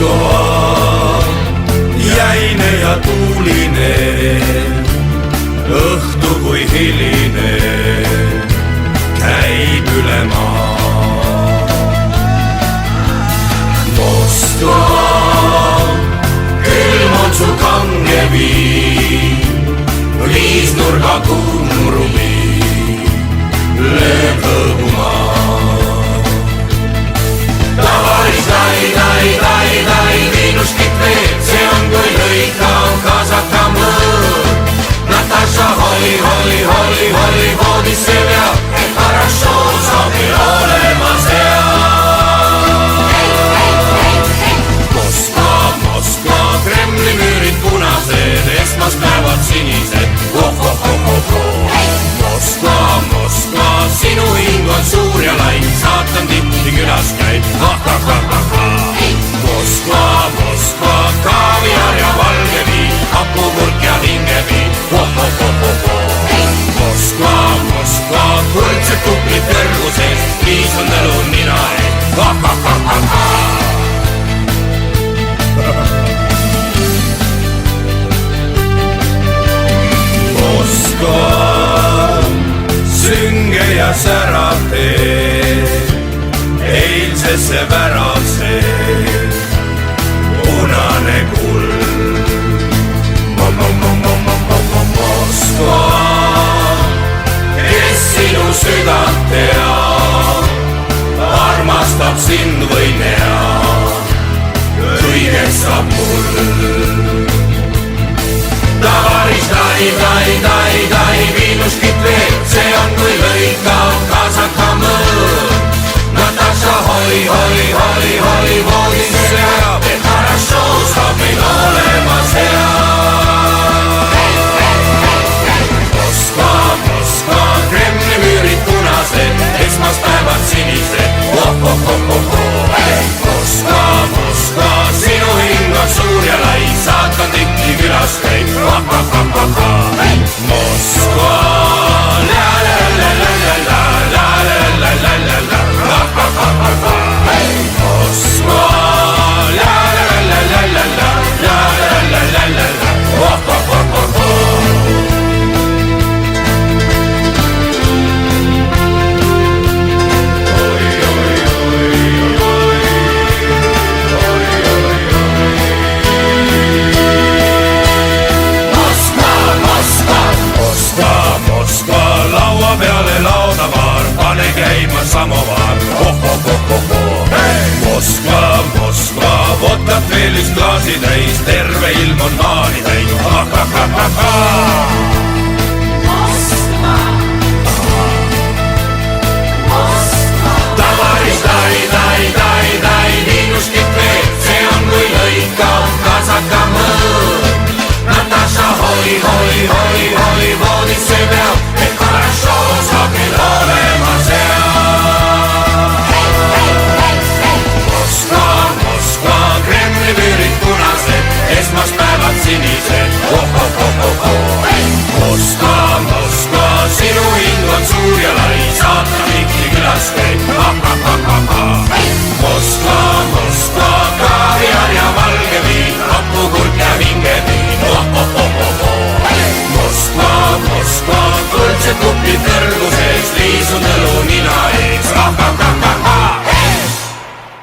Moskva, jäine ja tuuline, õhtu kui hiline, käib üle maa. Moskva, külm on su kange viin, viisnurga kumrubi lööb hõõgumaa. Tavaris dai, viinuskit veel, see on kui lõikav kasaka mõõr. Natasha holli, voodisse veab, et хорошо saab meil olema seal. Moskva, Kremli müürid punased, esmaspäevad sinised, Moskva, sinu hing on suur ja lai, saatan tippi külas käib, Moskva, kaaviar ja valge viin, hapukurk ja hingeviin, Moskva, kuldsed kuplid kõrgu sees, viis on nõlu nina ees, Moskva, sünge ja särav teed, eilsesse värase, punane kuld. Moskva, kes sinu südant teab, armastab sind või nea, kõigest saab mul. Tavaris dai, viinuskit veel, see on kui lõikav kasaka mõõr. Natasha holli,